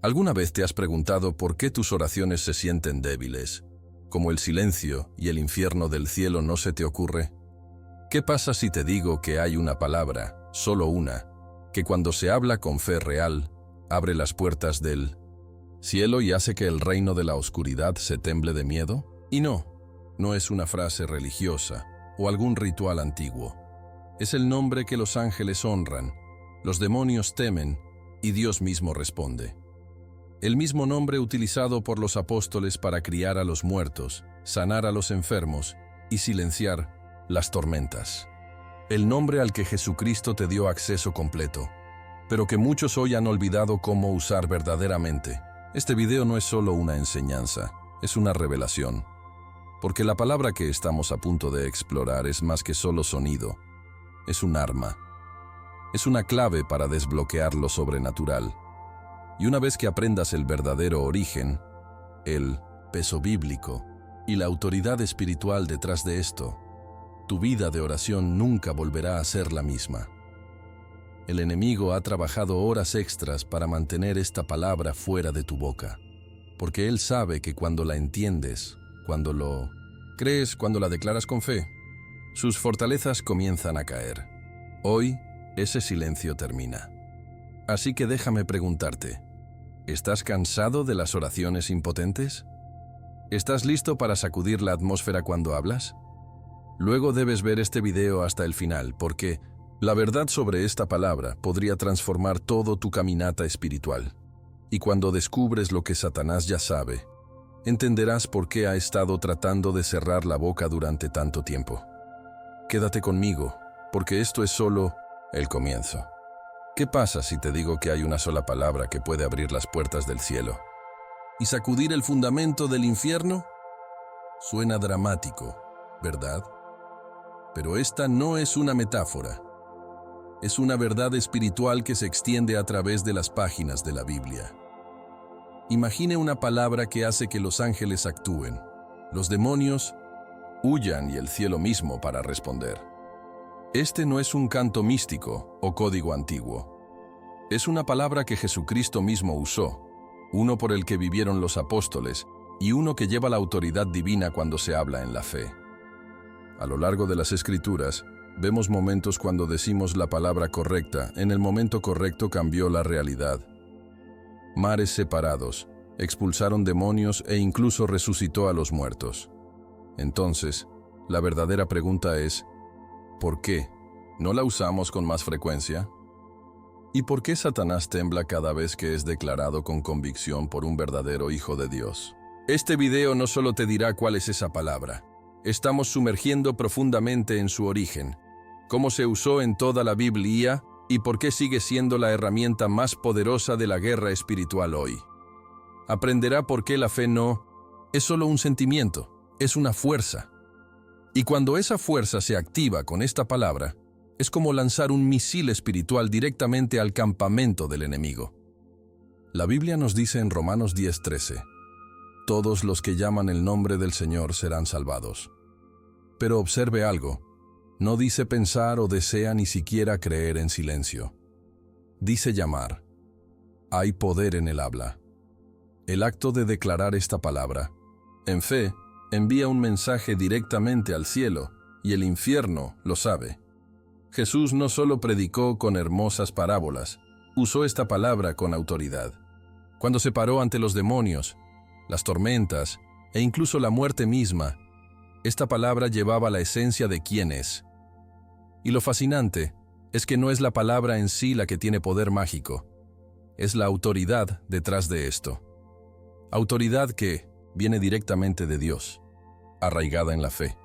¿Alguna vez te has preguntado por qué tus oraciones se sienten débiles? ¿Como el silencio y el infierno del cielo no se te ocurre? ¿Qué pasa si te digo que hay una palabra, solo una, que cuando se habla con fe real, abre las puertas del cielo y hace que el reino de la oscuridad se temble de miedo? Y no es una frase religiosa o algún ritual antiguo. Es el nombre que los ángeles honran, los demonios temen y Dios mismo responde. El mismo nombre utilizado por los apóstoles para criar a los muertos, sanar a los enfermos y silenciar las tormentas. El nombre al que Jesucristo te dio acceso completo, pero que muchos hoy han olvidado cómo usar verdaderamente. Este video no es solo una enseñanza, es una revelación. Porque la palabra que estamos a punto de explorar es más que solo sonido, es un arma. Es una clave para desbloquear lo sobrenatural. Y una vez que aprendas el verdadero origen, el peso bíblico y la autoridad espiritual detrás de esto, tu vida de oración nunca volverá a ser la misma. El enemigo ha trabajado horas extras para mantener esta palabra fuera de tu boca, porque él sabe que cuando la entiendes, cuando lo crees, cuando la declaras con fe, sus fortalezas comienzan a caer. Hoy, ese silencio termina. Así que déjame preguntarte, ¿estás cansado de las oraciones impotentes? ¿Estás listo para sacudir la atmósfera cuando hablas? Luego debes ver este video hasta el final, porque la verdad sobre esta palabra podría transformar todo tu caminata espiritual. Y cuando descubres lo que Satanás ya sabe, entenderás por qué ha estado tratando de cerrar la boca durante tanto tiempo. Quédate conmigo, porque esto es solo el comienzo. ¿Qué pasa si te digo que hay una sola palabra que puede abrir las puertas del cielo y sacudir el fundamento del infierno? Suena dramático, ¿verdad? Pero esta no es una metáfora. Es una verdad espiritual que se extiende a través de las páginas de la Biblia. Imagine una palabra que hace que los ángeles actúen, los demonios huyan y el cielo mismo para responder. Este no es un canto místico o código antiguo. Es una palabra que Jesucristo mismo usó, uno por el que vivieron los apóstoles y uno que lleva la autoridad divina cuando se habla en la fe. A lo largo de las Escrituras, vemos momentos cuando decimos la palabra correcta, en el momento correcto cambió la realidad. Mares separados, expulsaron demonios e incluso resucitó a los muertos. Entonces, la verdadera pregunta es, ¿por qué? ¿No la usamos con más frecuencia? ¿Y por qué Satanás tembla cada vez que es declarado con convicción por un verdadero hijo de Dios? Este video no solo te dirá cuál es esa palabra. Estamos sumergiendo profundamente en su origen, cómo se usó en toda la Biblia y por qué sigue siendo la herramienta más poderosa de la guerra espiritual hoy. Aprenderá por qué la fe no es solo un sentimiento, es una fuerza. Y cuando esa fuerza se activa con esta palabra, es como lanzar un misil espiritual directamente al campamento del enemigo. La Biblia nos dice en Romanos 10:13, todos los que llaman el nombre del Señor serán salvados. Pero observe algo, no dice pensar o desea ni siquiera creer en silencio. Dice llamar. Hay poder en el habla. El acto de declarar esta palabra, en fe, envía un mensaje directamente al cielo, y el infierno lo sabe. Jesús no solo predicó con hermosas parábolas, usó esta palabra con autoridad. Cuando se paró ante los demonios, las tormentas e incluso la muerte misma, esta palabra llevaba la esencia de quién es. Y lo fascinante es que no es la palabra en sí la que tiene poder mágico, es la autoridad detrás de esto. Autoridad que viene directamente de Dios, arraigada en la fe,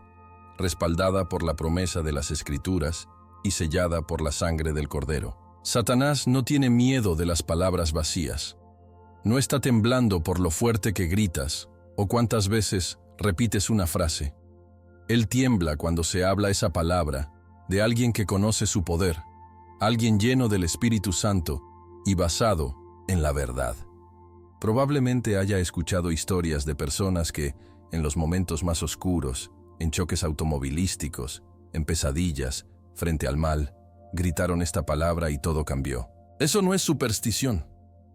respaldada por la promesa de las Escrituras y sellada por la sangre del Cordero. Satanás no tiene miedo de las palabras vacías. No está temblando por lo fuerte que gritas o cuántas veces repites una frase. Él tiembla cuando se habla esa palabra de alguien que conoce su poder, alguien lleno del Espíritu Santo y basado en la verdad. Probablemente haya escuchado historias de personas que, en los momentos más oscuros, en choques automovilísticos, en pesadillas, frente al mal, gritaron esta palabra y todo cambió. Eso no es superstición.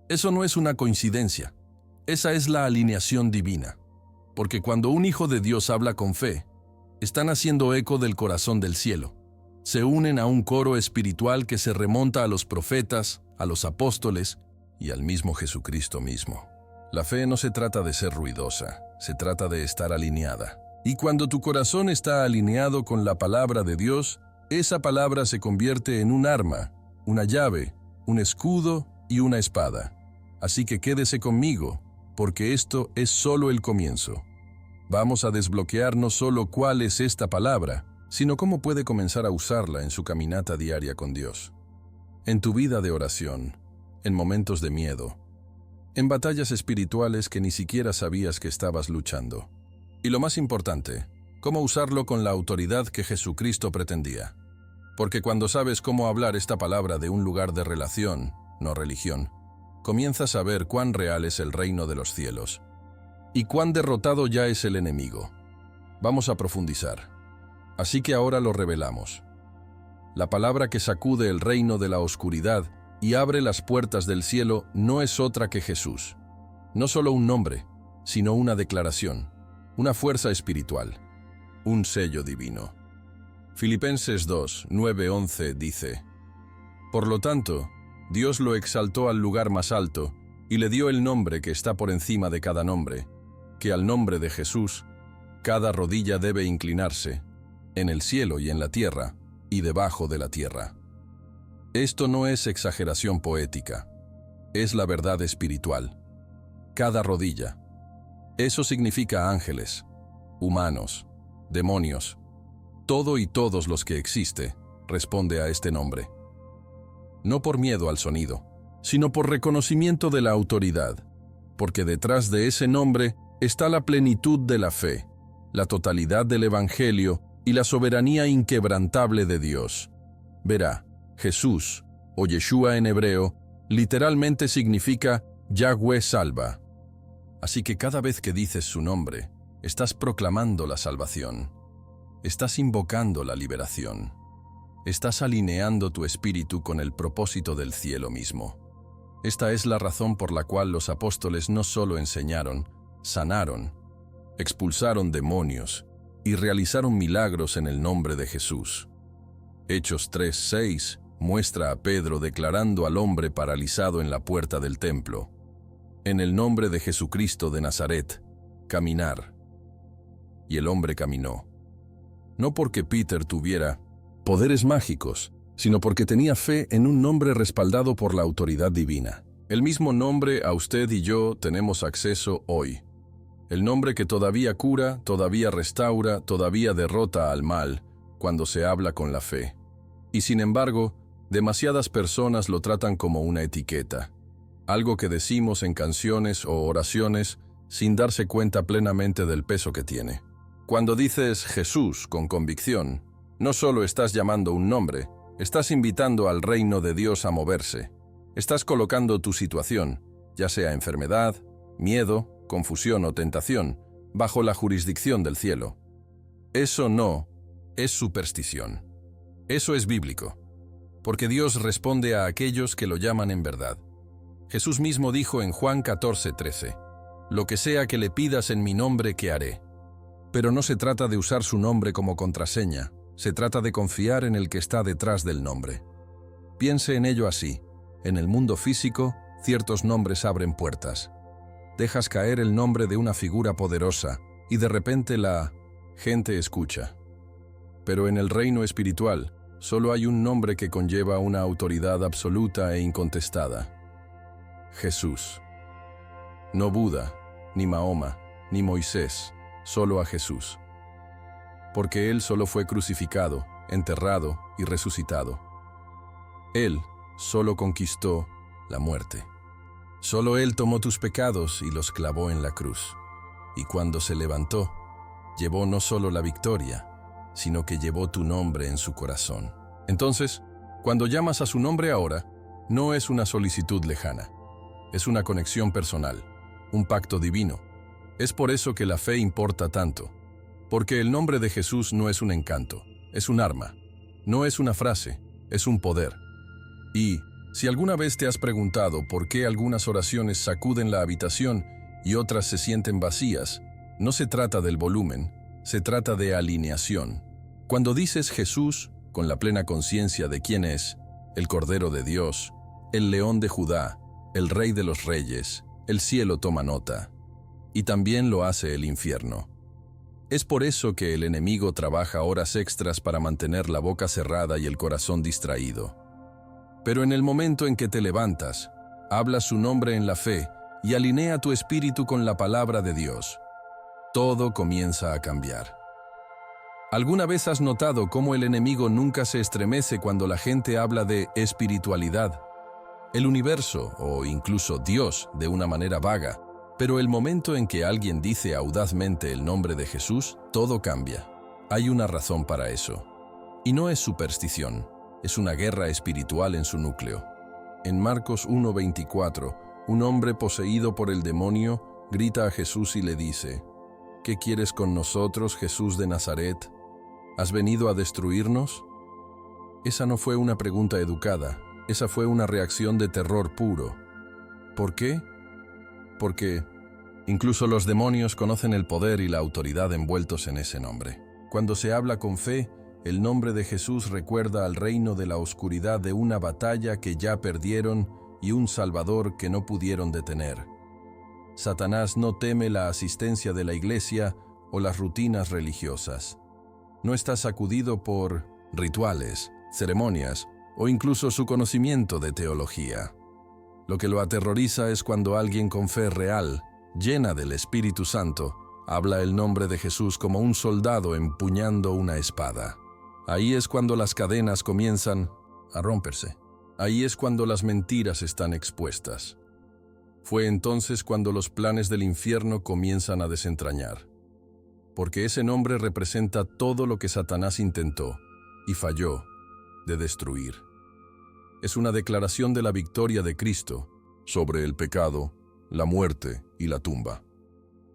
Eso no es una coincidencia. Esa es la alineación divina. Porque cuando un hijo de Dios habla con fe, están haciendo eco del corazón del cielo. Se unen a un coro espiritual que se remonta a los profetas, a los apóstoles y al mismo Jesucristo mismo. La fe no se trata de ser ruidosa, se trata de estar alineada. Y cuando tu corazón está alineado con la palabra de Dios, esa palabra se convierte en un arma, una llave, un escudo y una espada. Así que quédese conmigo, porque esto es solo el comienzo. Vamos a desbloquear no solo cuál es esta palabra, sino cómo puede comenzar a usarla en su caminata diaria con Dios. En tu vida de oración, en momentos de miedo, en batallas espirituales que ni siquiera sabías que estabas luchando. Y lo más importante, cómo usarlo con la autoridad que Jesucristo pretendía. Porque cuando sabes cómo hablar esta palabra de un lugar de relación, no religión, comienzas a ver cuán real es el reino de los cielos y cuán derrotado ya es el enemigo. Vamos a profundizar. Así que ahora lo revelamos. La palabra que sacude el reino de la oscuridad y abre las puertas del cielo no es otra que Jesús. No solo un nombre, sino una declaración, una fuerza espiritual, un sello divino. Filipenses 2, 9-11 dice: Por lo tanto, Dios lo exaltó al lugar más alto y le dio el nombre que está por encima de cada nombre, que al nombre de Jesús, cada rodilla debe inclinarse, en el cielo y en la tierra, y debajo de la tierra. Esto no es exageración poética, es la verdad espiritual. Cada rodilla. Eso significa ángeles, humanos, demonios. Todo y todos los que existe responde a este nombre. No por miedo al sonido, sino por reconocimiento de la autoridad, porque detrás de ese nombre está la plenitud de la fe, la totalidad del Evangelio y la soberanía inquebrantable de Dios. Verá, Jesús, o Yeshua en hebreo, literalmente significa Yahweh salva. Así que cada vez que dices su nombre, estás proclamando la salvación. Estás invocando la liberación. Estás alineando tu espíritu con el propósito del cielo mismo. Esta es la razón por la cual los apóstoles no solo enseñaron, sanaron, expulsaron demonios y realizaron milagros en el nombre de Jesús. Hechos 3:6 muestra a Pedro declarando al hombre paralizado en la puerta del templo: en el nombre de Jesucristo de Nazaret, caminar. Y el hombre caminó. No porque Peter tuviera poderes mágicos, sino porque tenía fe en un nombre respaldado por la autoridad divina. El mismo nombre a usted y yo tenemos acceso hoy. El nombre que todavía cura, todavía restaura, todavía derrota al mal, cuando se habla con la fe. Y sin embargo, demasiadas personas lo tratan como una etiqueta, algo que decimos en canciones o oraciones sin darse cuenta plenamente del peso que tiene. Cuando dices Jesús con convicción, no solo estás llamando un nombre, estás invitando al reino de Dios a moverse. Estás colocando tu situación, ya sea enfermedad, miedo, confusión o tentación, bajo la jurisdicción del cielo. Eso no es superstición. Eso es bíblico, porque Dios responde a aquellos que lo llaman en verdad. Jesús mismo dijo en Juan 14:13, «Lo que sea que le pidas en mi nombre, que haré». Pero no se trata de usar su nombre como contraseña, se trata de confiar en el que está detrás del nombre. Piense en ello así. En el mundo físico, ciertos nombres abren puertas. Dejas caer el nombre de una figura poderosa y de repente la gente escucha. Pero en el reino espiritual, solo hay un nombre que conlleva una autoridad absoluta e incontestada: Jesús. No Buda, ni Mahoma, ni Moisés, solo a Jesús. Porque Él solo fue crucificado, enterrado y resucitado. Él solo conquistó la muerte. Solo Él tomó tus pecados y los clavó en la cruz. Y cuando se levantó, llevó no solo la victoria, sino que llevó tu nombre en su corazón. Entonces, cuando llamas a su nombre ahora, no es una solicitud lejana. Es una conexión personal, un pacto divino. Es por eso que la fe importa tanto. Porque el nombre de Jesús no es un encanto, es un arma. No es una frase, es un poder. Y, Si alguna vez te has preguntado por qué algunas oraciones sacuden la habitación y otras se sienten vacías, no se trata del volumen, se trata de alineación. Cuando dices Jesús, con la plena conciencia de quién es, el Cordero de Dios, el León de Judá, el Rey de los Reyes, el cielo toma nota. Y también lo hace el infierno. Es por eso que el enemigo trabaja horas extras para mantener la boca cerrada y el corazón distraído. Pero en el momento en que te levantas, hablas su nombre en la fe y alinea tu espíritu con la palabra de Dios, todo comienza a cambiar. ¿Alguna vez has notado cómo el enemigo nunca se estremece cuando la gente habla de espiritualidad, el universo o incluso Dios de una manera vaga? Pero el momento en que alguien dice audazmente el nombre de Jesús, todo cambia. Hay una razón para eso. Y no es superstición, es una guerra espiritual en su núcleo. En Marcos 1:24, un hombre poseído por el demonio grita a Jesús y le dice: ¿Qué quieres con nosotros, Jesús de Nazaret? ¿Has venido a destruirnos? Esa no fue una pregunta educada, esa fue una reacción de terror puro. ¿Por qué? Porque incluso los demonios conocen el poder y la autoridad envueltos en ese nombre. Cuando se habla con fe, el nombre de Jesús recuerda al reino de la oscuridad de una batalla que ya perdieron y un Salvador que no pudieron detener. Satanás no teme la asistencia de la iglesia o las rutinas religiosas. No está sacudido por rituales, ceremonias o incluso su conocimiento de teología. Lo que lo aterroriza es cuando alguien con fe real, llena del Espíritu Santo, habla el nombre de Jesús como un soldado empuñando una espada. Ahí es cuando las cadenas comienzan a romperse. Ahí es cuando las mentiras están expuestas. Fue entonces cuando los planes del infierno comienzan a desentrañar. Porque ese nombre representa todo lo que Satanás intentó y falló de destruir. Es una declaración de la victoria de Cristo sobre el pecado, la muerte y la tumba.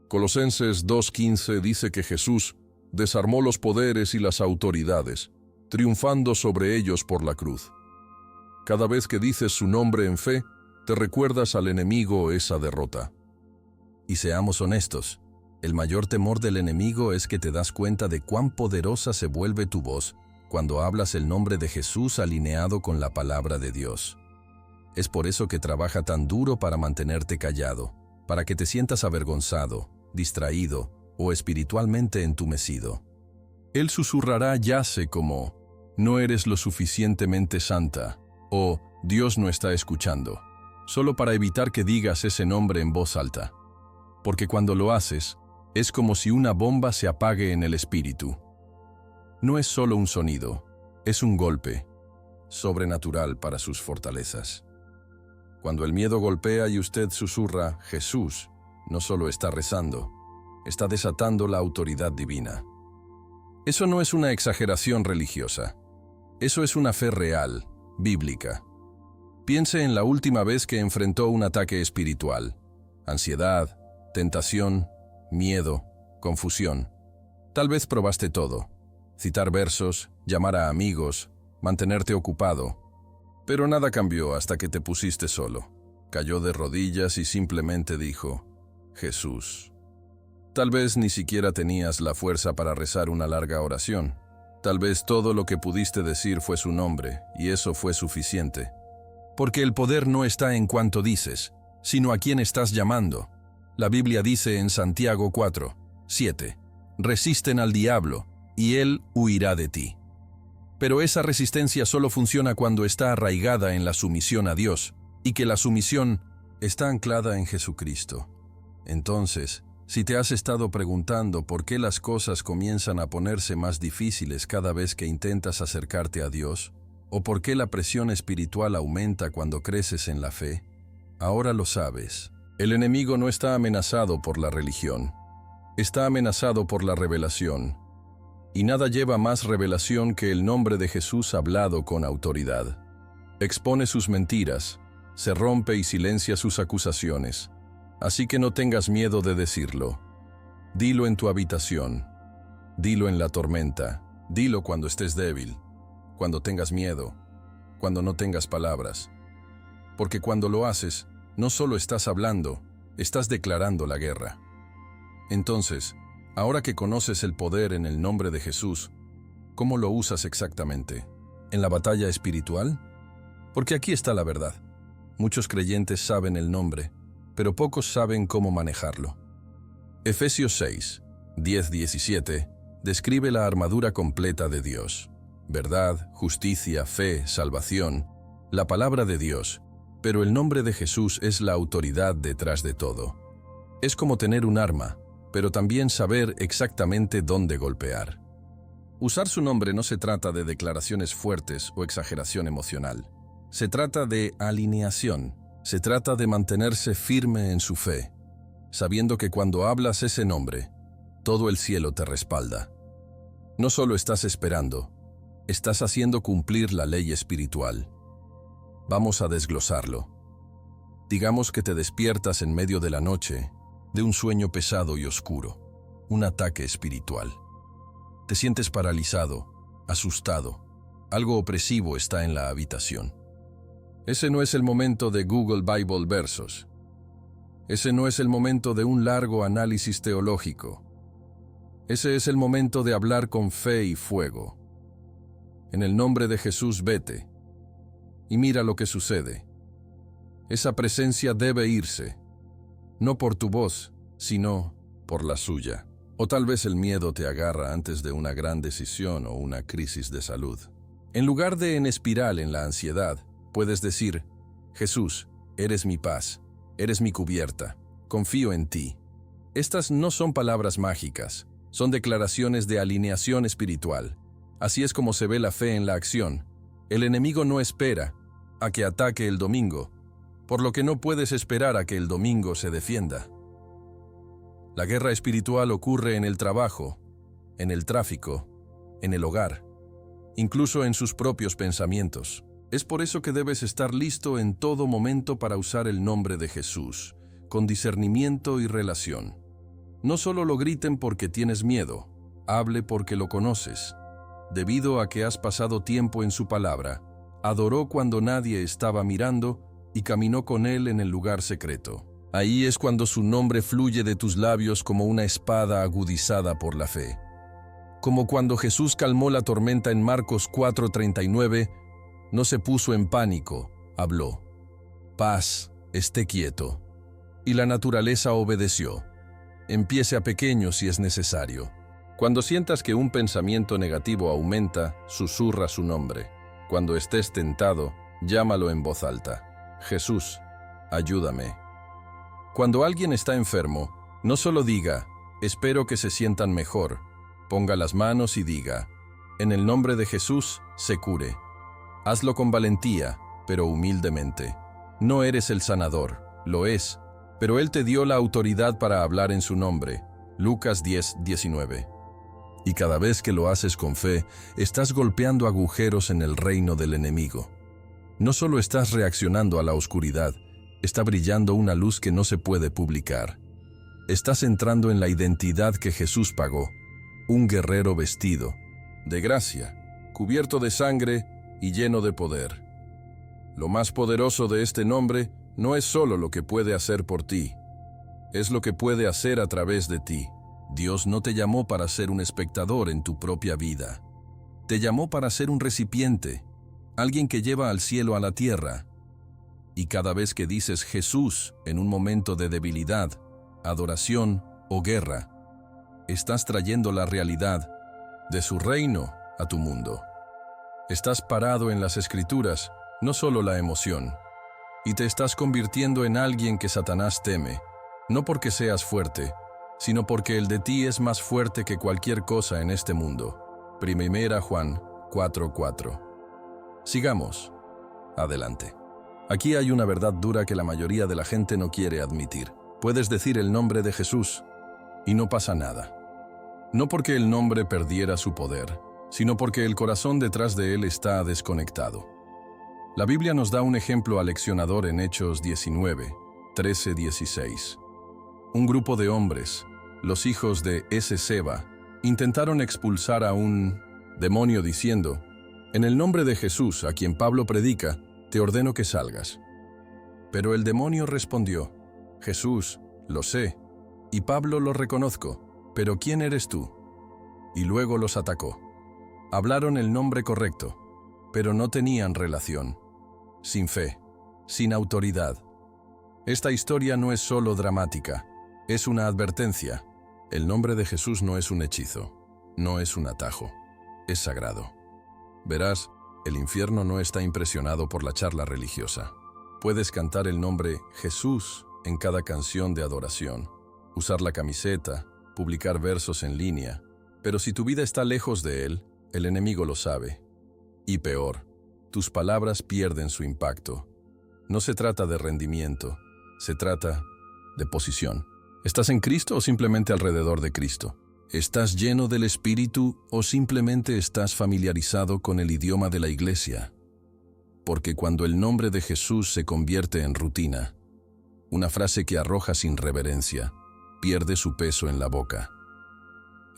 Colosenses 2:15 dice que Jesús desarmó los poderes y las autoridades, triunfando sobre ellos por la cruz. Cada vez que dices su nombre en fe, te recuerdas al enemigo esa derrota. Y seamos honestos, el mayor temor del enemigo es que te das cuenta de cuán poderosa se vuelve tu voz cuando hablas el nombre de Jesús alineado con la palabra de Dios. Es por eso que trabaja tan duro para mantenerte callado, para que te sientas avergonzado, distraído o espiritualmente entumecido. Él susurrará yace como, no eres lo suficientemente santa, o Dios no está escuchando, solo para evitar que digas ese nombre en voz alta. Porque cuando lo haces, es como si una bomba se apague en el espíritu. No es solo un sonido, es un golpe, sobrenatural para sus fortalezas. Cuando el miedo golpea y usted susurra, Jesús, no solo está rezando, está desatando la autoridad divina. Eso no es una exageración religiosa. Eso es una fe real, bíblica. Piense en la última vez que enfrentó un ataque espiritual. Ansiedad, tentación, miedo, confusión. Tal vez probaste todo. Citar versos, llamar a amigos, mantenerte ocupado. Pero nada cambió hasta que te pusiste solo. Cayó de rodillas y simplemente dijo, Jesús. Tal vez ni siquiera tenías la fuerza para rezar una larga oración. Tal vez todo lo que pudiste decir fue su nombre, y eso fue suficiente. Porque el poder no está en cuanto dices, sino a quién estás llamando. La Biblia dice en Santiago 4:7, resisten al diablo, y él huirá de ti. Pero esa resistencia solo funciona cuando está arraigada en la sumisión a Dios, y que la sumisión está anclada en Jesucristo. Entonces, si te has estado preguntando por qué las cosas comienzan a ponerse más difíciles cada vez que intentas acercarte a Dios, o por qué la presión espiritual aumenta cuando creces en la fe, ahora lo sabes. El enemigo no está amenazado por la religión, está amenazado por la revelación. Y nada lleva más revelación que el nombre de Jesús hablado con autoridad. Expone sus mentiras, se rompe y silencia sus acusaciones. Así que no tengas miedo de decirlo. Dilo en tu habitación, dilo en la tormenta, dilo cuando estés débil, cuando tengas miedo, cuando no tengas palabras. porque cuando lo haces, no solo estás hablando, estás declarando la guerra. Entonces, ahora que conoces el poder en el nombre de Jesús, ¿cómo lo usas exactamente? ¿En la batalla espiritual? Porque aquí está la verdad. Muchos creyentes saben el nombre, pero pocos saben cómo manejarlo. Efesios 6, 10-17 describe la armadura completa de Dios. Verdad, justicia, fe, salvación, la palabra de Dios, pero el nombre de Jesús es la autoridad detrás de todo. Es como tener un arma, pero también saber exactamente dónde golpear. Usar su nombre no se trata de declaraciones fuertes o exageración emocional. Se trata de alineación. Se trata de mantenerse firme en su fe, sabiendo que cuando hablas ese nombre, todo el cielo te respalda. No solo estás esperando, estás haciendo cumplir la ley espiritual. Vamos a desglosarlo. Digamos que te despiertas en medio de la noche, de un sueño pesado y oscuro, un ataque espiritual. Te sientes paralizado, asustado, algo opresivo está en la habitación. Ese no es el momento de Google Bible versos. Ese no es el momento de un largo análisis teológico. Ese es el momento de hablar con fe y fuego. En el nombre de Jesús vete. Y mira lo que sucede. Esa presencia debe irse, no por tu voz, sino por la suya. O tal vez el miedo te agarra antes de una gran decisión o una crisis de salud. En lugar de en espiral en la ansiedad, puedes decir, Jesús, eres mi paz, eres mi cubierta, confío en ti. Estas no son palabras mágicas, son declaraciones de alineación espiritual. Así es como se ve la fe en la acción. El enemigo no espera a que ataque el domingo, por lo que no puedes esperar a que el domingo se defienda. La guerra espiritual ocurre en el trabajo, en el tráfico, en el hogar, incluso en sus propios pensamientos. Es por eso que debes estar listo en todo momento para usar el nombre de Jesús, con discernimiento y relación. No solo lo griten porque tienes miedo, hable porque lo conoces. Debido a que has pasado tiempo en su palabra, adoró cuando nadie estaba mirando y caminó con él en el lugar secreto. Ahí es cuando su nombre fluye de tus labios como una espada agudizada por la fe. Como cuando Jesús calmó la tormenta en Marcos 4:39, no se puso en pánico, habló. Paz, esté quieto. Y la naturaleza obedeció. Empiece a pequeño si es necesario. Cuando sientas que un pensamiento negativo aumenta, susurra su nombre. Cuando estés tentado, llámalo en voz alta. Jesús, ayúdame. Cuando alguien está enfermo, no solo diga, espero que se sientan mejor. Ponga las manos y diga, en el nombre de Jesús, se cure. Hazlo con valentía, pero humildemente. No eres el sanador, lo es, pero Él te dio la autoridad para hablar en su nombre. Lucas 10:19. Y cada vez que lo haces con fe, estás golpeando agujeros en el reino del enemigo. No solo estás reaccionando a la oscuridad, está brillando una luz que no se puede publicar. Estás entrando en la identidad que Jesús pagó, un guerrero vestido de gracia, cubierto de sangre y lleno de poder. Lo más poderoso de este nombre no es solo lo que puede hacer por ti, es lo que puede hacer a través de ti. Dios no te llamó para ser un espectador en tu propia vida. Te llamó para ser un recipiente, alguien que lleva al cielo a la tierra. Y cada vez que dices Jesús en un momento de debilidad, adoración o guerra, estás trayendo la realidad de su reino a tu mundo. Estás parado en las Escrituras, no solo la emoción, y te estás convirtiendo en alguien que Satanás teme, no porque seas fuerte, sino porque el de ti es más fuerte que cualquier cosa en este mundo. Primera Juan 4:4. Sigamos. Adelante. Aquí hay una verdad dura que la mayoría de la gente no quiere admitir. Puedes decir el nombre de Jesús y no pasa nada. No porque el nombre perdiera su poder, sino porque el corazón detrás de él está desconectado. La Biblia nos da un ejemplo aleccionador en Hechos 19, 13-16. Un grupo de hombres, los hijos de Esceva, intentaron expulsar a un demonio diciendo, en el nombre de Jesús, a quien Pablo predica, te ordeno que salgas. Pero el demonio respondió: Jesús, lo sé, y Pablo lo reconozco, pero ¿quién eres tú? Y luego los atacó. Hablaron el nombre correcto, pero no tenían relación. Sin fe, sin autoridad. Esta historia no es solo dramática, es una advertencia. El nombre de Jesús no es un hechizo, no es un atajo, es sagrado. Verás, el infierno no está impresionado por la charla religiosa. Puedes cantar el nombre Jesús en cada canción de adoración, usar la camiseta, publicar versos en línea, pero si tu vida está lejos de él, el enemigo lo sabe. Y peor, tus palabras pierden su impacto. No se trata de rendimiento, se trata de posición. ¿Estás en Cristo o simplemente alrededor de Cristo? ¿Estás lleno del Espíritu o simplemente estás familiarizado con el idioma de la iglesia? Porque cuando el nombre de Jesús se convierte en rutina, una frase que arroja sin reverencia, pierde su peso en la boca.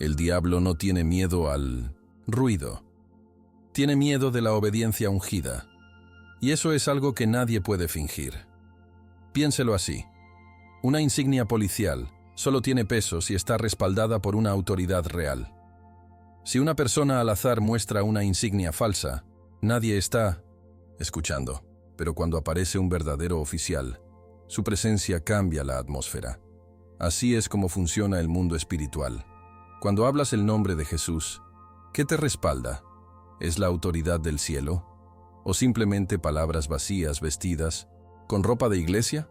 El diablo no tiene miedo al ruido. Tiene miedo de la obediencia ungida. Y eso es algo que nadie puede fingir. Piénselo así. Una insignia policial solo tiene peso si está respaldada por una autoridad real. Si una persona al azar muestra una insignia falsa, nadie está escuchando. Pero cuando aparece un verdadero oficial, su presencia cambia la atmósfera. Así es como funciona el mundo espiritual. Cuando hablas el nombre de Jesús, ¿qué te respalda? ¿Es la autoridad del cielo? ¿O simplemente palabras vacías vestidas con ropa de iglesia?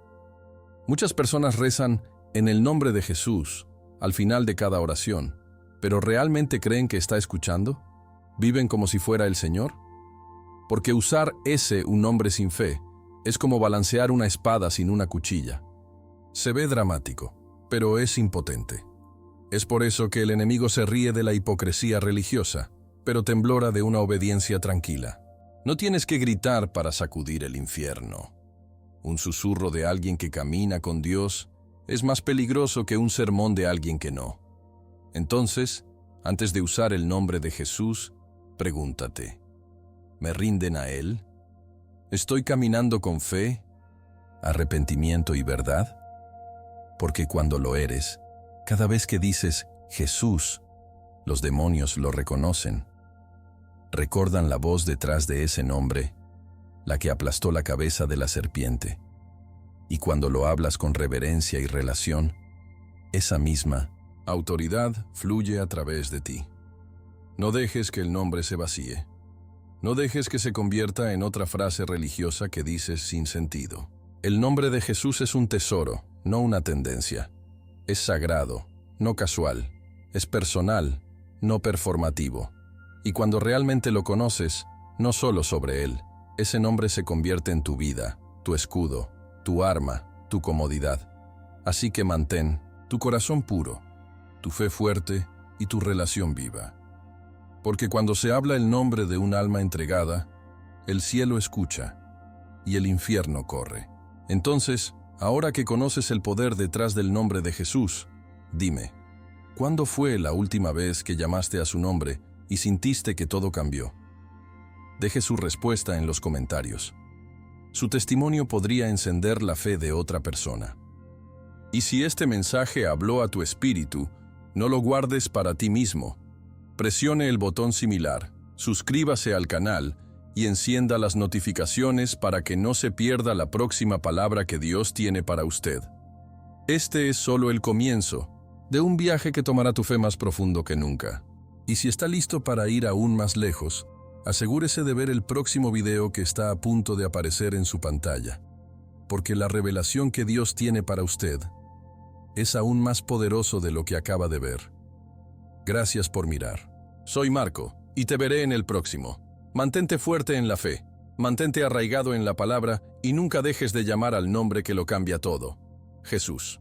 Muchas personas rezan en el nombre de Jesús al final de cada oración, pero ¿realmente creen que está escuchando? ¿Viven como si fuera el Señor? Porque usar un nombre sin fe es como balancear una espada sin una cuchilla. Se ve dramático, pero es impotente. Es por eso que el enemigo se ríe de la hipocresía religiosa, pero temblora de una obediencia tranquila. No tienes que gritar para sacudir el infierno. Un susurro de alguien que camina con Dios es más peligroso que un sermón de alguien que no. Entonces, antes de usar el nombre de Jesús, pregúntate: ¿me rinden a Él? ¿Estoy caminando con fe, arrepentimiento y verdad? Porque cuando lo eres, cada vez que dices Jesús, los demonios lo reconocen. Recuerdan la voz detrás de ese nombre, la que aplastó la cabeza de la serpiente. Y cuando lo hablas con reverencia y relación, esa misma autoridad fluye a través de ti. No dejes que el nombre se vacíe. No dejes que se convierta en otra frase religiosa que dices sin sentido. El nombre de Jesús es un tesoro, no una tendencia. Es sagrado, no casual. Es personal, no performativo. Y cuando realmente lo conoces, no solo sobre él, ese nombre se convierte en tu vida, tu escudo, tu arma, tu comodidad. Así que mantén tu corazón puro, tu fe fuerte y tu relación viva. Porque cuando se habla el nombre de un alma entregada, el cielo escucha y el infierno corre. Entonces, ahora que conoces el poder detrás del nombre de Jesús, dime, ¿cuándo fue la última vez que llamaste a su nombre y sintiste que todo cambió? Deje su respuesta en los comentarios. Su testimonio podría encender la fe de otra persona. Y si este mensaje habló a tu espíritu, no lo guardes para ti mismo. Presione el botón similar, suscríbase al canal y encienda las notificaciones para que no se pierda la próxima palabra que Dios tiene para usted. Este es solo el comienzo de un viaje que tomará tu fe más profundo que nunca. Y si está listo para ir aún más lejos, asegúrese de ver el próximo video que está a punto de aparecer en su pantalla, porque la revelación que Dios tiene para usted es aún más poderoso de lo que acaba de ver. Gracias por mirar. Soy Marco, y te veré en el próximo. Mantente fuerte en la fe, mantente arraigado en la palabra y nunca dejes de llamar al nombre que lo cambia todo: Jesús.